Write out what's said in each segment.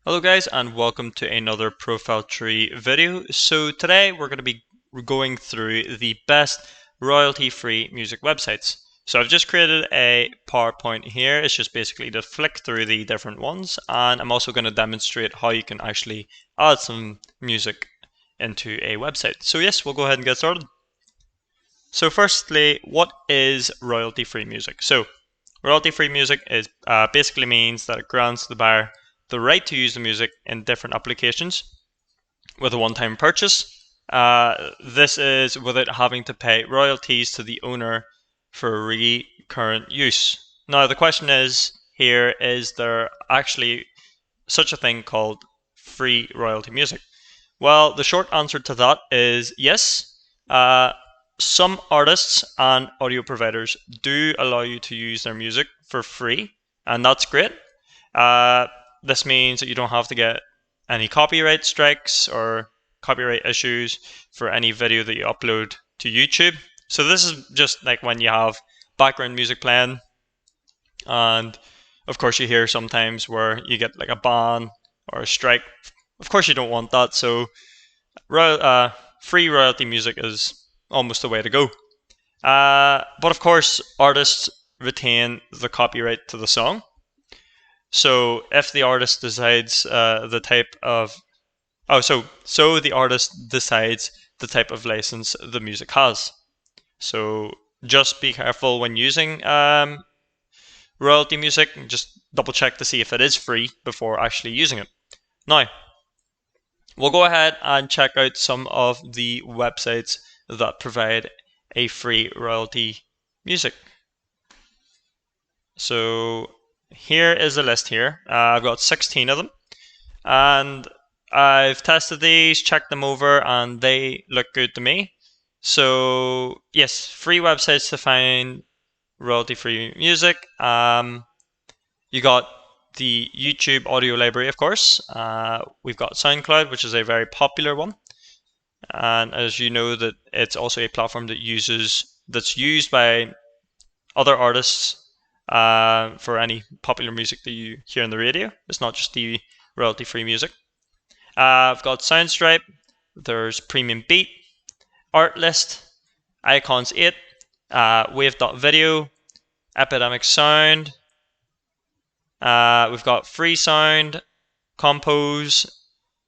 Hello guys, and welcome to another profile tree video. So today we're going to be going through the best royalty-free music websites. So I've just created a PowerPoint here. It's just basically to flick through the different ones, and I'm also going to demonstrate how you can actually add some music into a website. So yes, we'll go ahead and get started. So firstly, what is royalty-free music? So royalty-free music is basically means that it grants the buyer the right to use the music in different applications with a one-time purchase. This is without having to pay royalties to the owner for recurrent use. Now the question is here, is there actually such a thing called free royalty music? Well, the short answer to that is yes. Some artists and audio providers do allow you to use their music for free, and that's great. This means that you don't have to get any copyright strikes or copyright issues for any video that you upload to YouTube. So this is just like when you have background music playing, and of course you hear sometimes where you get like a ban or a strike. Of course you don't want that, so free royalty music is almost the way to go. But of course artists retain the copyright to the song. So if the artist decides the type of the artist decides the type of license the music has. So just be careful when using royalty music. Just double check to see if it is free before actually using it. Now, we'll go ahead and check out some of the websites that provide a free royalty music. So here is a list here. I've got 16 of them, and I've tested these, checked them over, and they look good to me. So yes, free websites to find royalty-free music. You got the YouTube audio library, of course. We've got Soundcloud, which is a very popular one, and as you know, that it's also a platform that's used by other artists for any popular music that you hear on the radio. It's not just the royalty-free music. I've got Soundstripe, there's Premium Beat, Artlist, Icons 8, Wave.video, Epidemic Sound, we've got Freesound, Compose,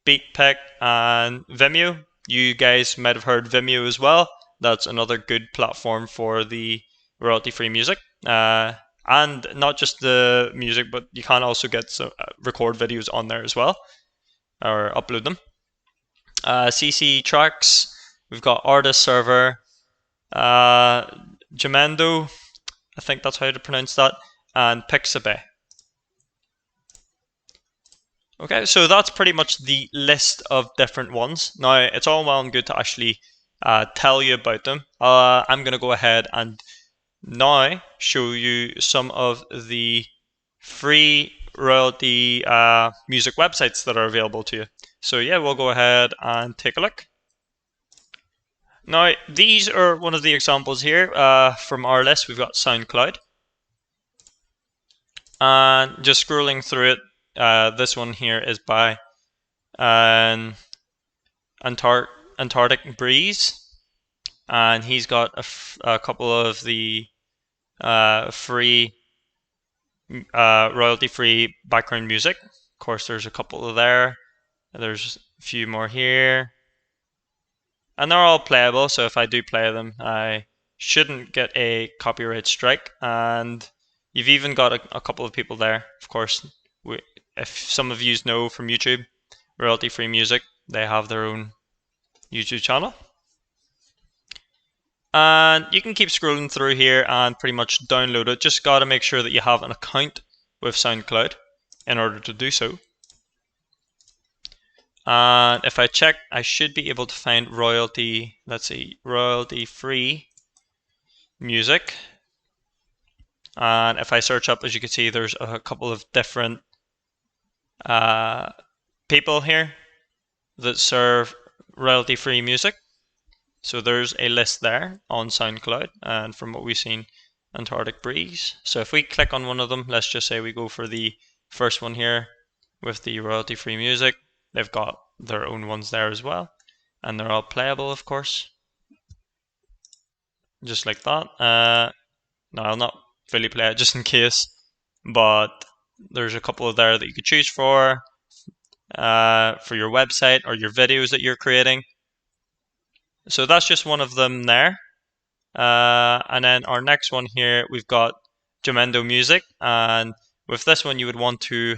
Beatpick, and Vimeo. You guys might have heard Vimeo as well. That's another good platform for the royalty-free music. And not just the music, but you can also get some record videos on there as well, or upload them. CC Tracks, we've got Artist Server, Jamendo, I think that's how to pronounce that, and Pixabay. Okay, so that's pretty much the list of different ones. Now, it's all well and good to actually tell you about them. I'm going to go ahead and now show you some of the free royalty music websites that are available to you. So yeah, we'll go ahead and take a look. Now these are one of the examples here from our list. We've got Soundcloud, and just scrolling through it, this one here is by an Antarctic Breeze, and he's got a couple of the free royalty-free background music. Of course, there's a couple of there. There's a few more here, and they're all playable. So if I do play them, I shouldn't get a copyright strike. And you've even got a couple of people there. Of course, if some of you know from YouTube, royalty-free music, they have their own YouTube channel. And you can keep scrolling through here and pretty much download it. Just got to make sure that you have an account with SoundCloud in order to do so. And if I check, I should be able to find royalty, let's see, royalty-free music. And if I search up, as you can see, there's a couple of different people here that serve royalty-free music. So there's a list there on SoundCloud, and from what we've seen, Antarctic Breeze. So if we click on one of them, let's just say we go for the first one here, with the royalty-free music. They've got their own ones there as well, and they're all playable, of course, just like that. No, I'll not fully play it just in case, but there's a couple of there that you could choose for your website or your videos that you're creating. So that's just one of them there. And then our next one here, we've got Jamendo Music, and with this one you would want to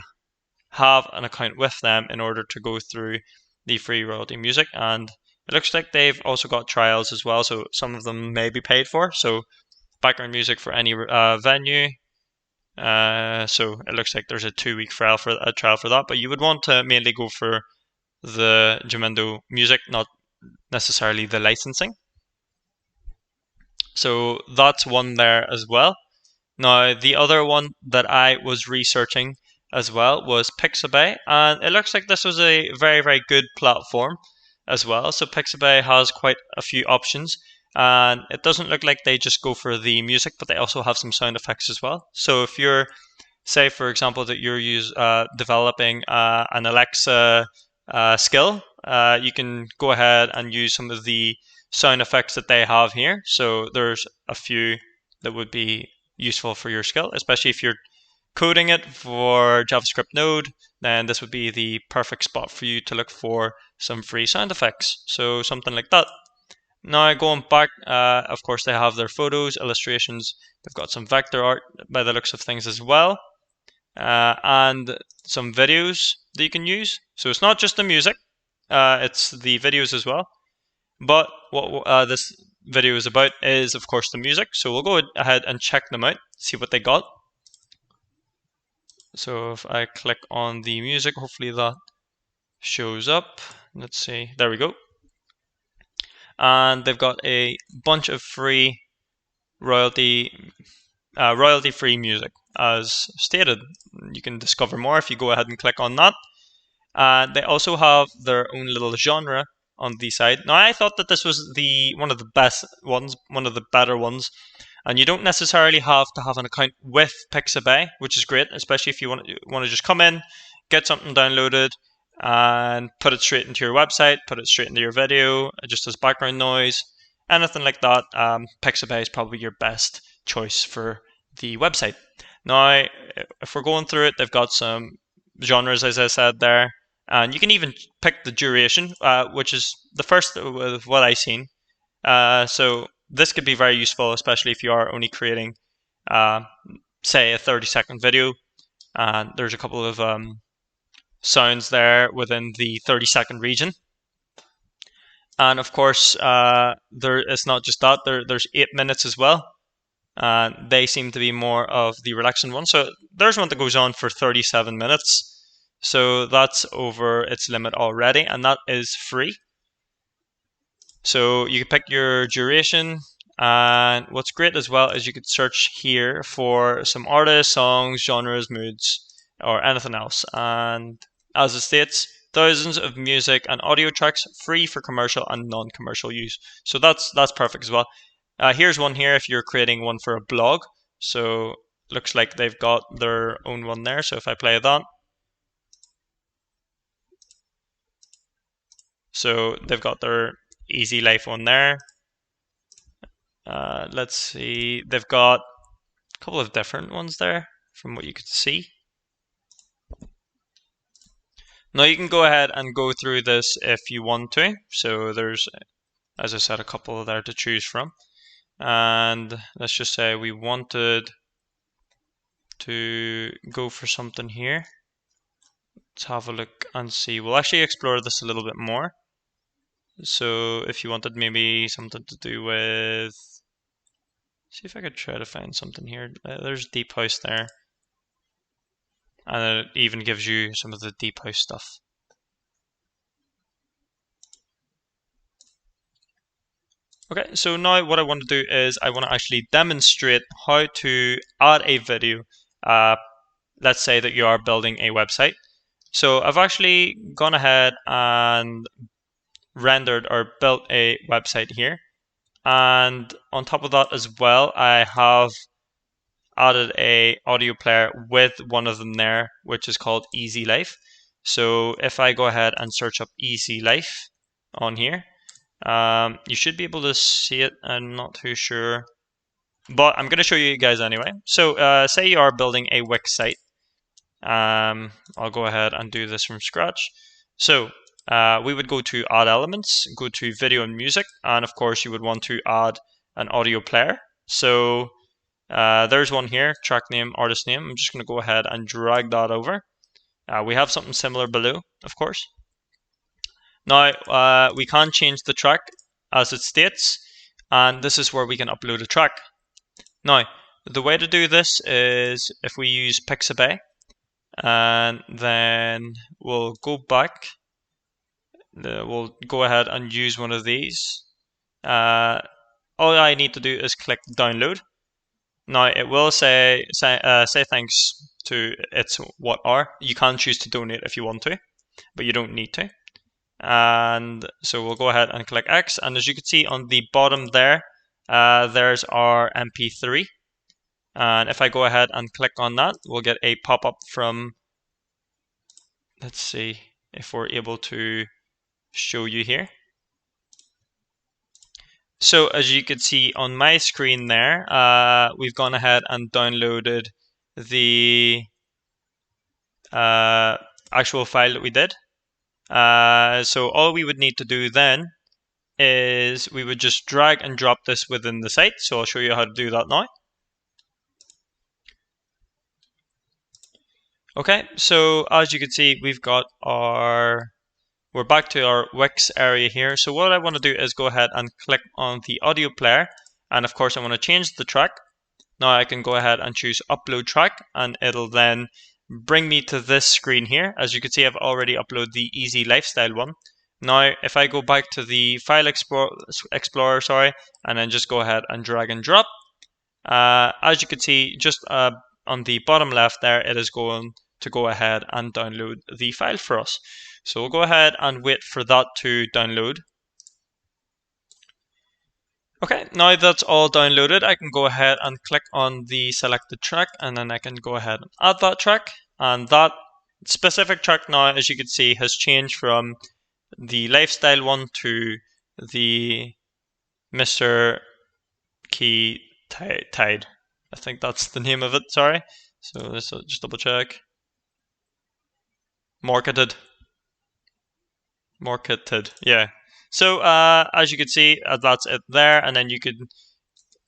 have an account with them in order to go through the free royalty music, and it looks like they've also got trials as well, so some of them may be paid for. So background music for any venue. So it looks like there's a 2-week trial for that, but you would want to mainly go for the Jamendo music, not necessarily the licensing. So that's one there as well. Now, the other one that I was researching as well was Pixabay, and it looks like this was a very, very good platform as well. So Pixabay has quite a few options, and it doesn't look like they just go for the music, but they also have some sound effects as well. So if you're, say for example, that you're developing an Alexa skill, you can go ahead and use some of the sound effects that they have here. So there's a few that would be useful for your skill, especially if you're coding it for JavaScript Node, then this would be the perfect spot for you to look for some free sound effects. So something like that. Now going back, of course they have their photos, illustrations, they've got some vector art by the looks of things as well, and some videos that you can use. So it's not just the music, it's the videos as well. But what this video is about is, of course, the music. So we'll go ahead and check them out, see what they got. So if I click on the music, hopefully that shows up. Let's see, there we go. And they've got a bunch of free royalty-free music, as stated. You can discover more if you go ahead and click on that. They also have their own little genre on the side. Now, I thought that this was one of the best ones, one of the better ones, and you don't necessarily have to have an account with Pixabay, which is great, especially if you want to just come in, get something downloaded, and put it straight into your website, put it straight into your video, just as background noise, anything like that. Pixabay is probably your best choice for the website. Now, if we're going through it, they've got some genres, as I said there, and you can even pick the duration, which is the first of what I've seen. So this could be very useful, especially if you are only creating, say, a 30-second video, and there's a couple of sounds there within the 30-second region. And of course, it's not just that, there's 8 minutes as well. They seem to be more of the relaxing one. So there's one that goes on for 37 minutes. So that's over its limit already, and that is free. So you can pick your duration, and what's great as well is you could search here for some artists, songs, genres, moods, or anything else. And as it states, thousands of music and audio tracks free for commercial and non-commercial use. So that's perfect as well. Here's one here if you're creating one for a blog. So looks like they've got their own one there. So if I play that, so they've got their easy life one there. Let's see, they've got a couple of different ones there from what you could see. Now you can go ahead and go through this if you want to. So there's, as I said, a couple there to choose from. And let's just say we wanted to go for something here. Let's have a look and see. We'll actually explore this a little bit more. So if you wanted maybe something to do with, see if I could try to find something here. There's Deep House there. And it even gives you some of the Deep House stuff. Okay, so now what I want to do is I want to actually demonstrate how to add a video. Let's say that you are building a website. So I've actually gone ahead and rendered or built a website here. And on top of that as well, I have added a audio player with one of them there, which is called Easy Life. So if I go ahead and search up Easy Life on here, you should be able to see it. I'm not too sure, but I'm going to show you guys anyway. So say you are building a Wix site. I'll go ahead and do this from scratch. So we would go to add elements, go to video and music, and of course you would want to add an audio player. So there's one here, track name, artist name. I'm just going to go ahead and drag that over. We have something similar below, of course. Now we can change the track as it states, and this is where we can upload a track. Now the way to do this is if we use Pixabay, and then we'll go back. We'll go ahead and use one of these. All I need to do is click download. Now it will say thanks to it's what are. You can choose to donate if you want to, but you don't need to. And so we'll go ahead and click X, and as you can see on the bottom there, there's our MP3. And if I go ahead and click on that, we'll get a pop-up from, let's see if we're able to show you here. So as you can see on my screen there, we've gone ahead and downloaded the actual file that we did. So all we would need to do then is we would just drag and drop this within the site. So I'll show you how to do that now. Okay, so as you can see, we're back to our Wix area here. So what I want to do is go ahead and click on the audio player. And of course I want to change the track. Now I can go ahead and choose upload track, and it'll then bring me to this screen here. As you can see, I've already uploaded the Easy Lifestyle one. Now if I go back to the file explorer, and then just go ahead and drag and drop, as you can see just on the bottom left there, it is going to go ahead and download the file for us. So we'll go ahead and wait for that to download. Okay, now that's all downloaded, I can go ahead and click on the selected track, and then I can go ahead and add that track. And that specific track now, as you can see, has changed from the lifestyle one to the Mr. Key Tide. I think that's the name of it, sorry. So let's just double check. Marketed, yeah. So as you can see, that's it there, and then you could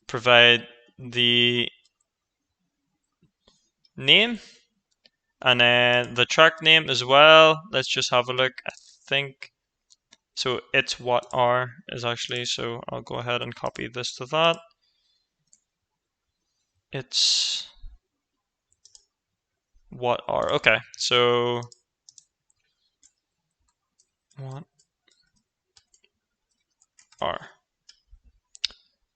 provide the name and then the track name as well. Let's just have a look. I think so. It's what are is actually, so I'll go ahead and copy this to that. It's what are. Okay, so what are.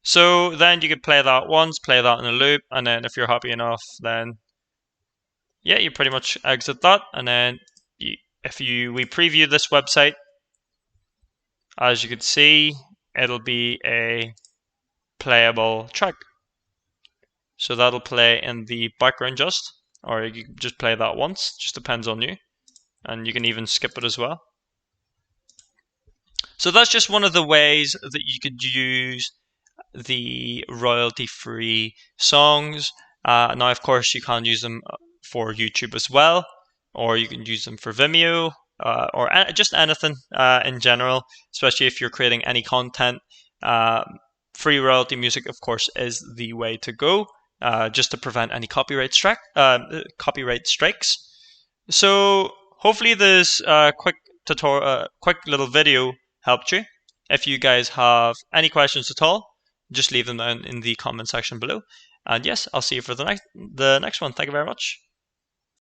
So then you could play that once, play that in a loop, and then if you're happy enough, then yeah, you pretty much exit that. And then we preview this website, as you can see, it'll be a playable track. So that'll play in the background just, or you can just play that once, just depends on you. And you can even skip it as well. So that's just one of the ways that you could use the royalty-free songs. Now, of course, you can use them for YouTube as well, or you can use them for Vimeo, or just anything in general, especially if you're creating any content. Free royalty music, of course, is the way to go, just to prevent any copyright strikes. So hopefully this quick little video helped you. If you guys have any questions at all, just leave them down in the comment section below. And yes, I'll see you for the next one. Thank you very much.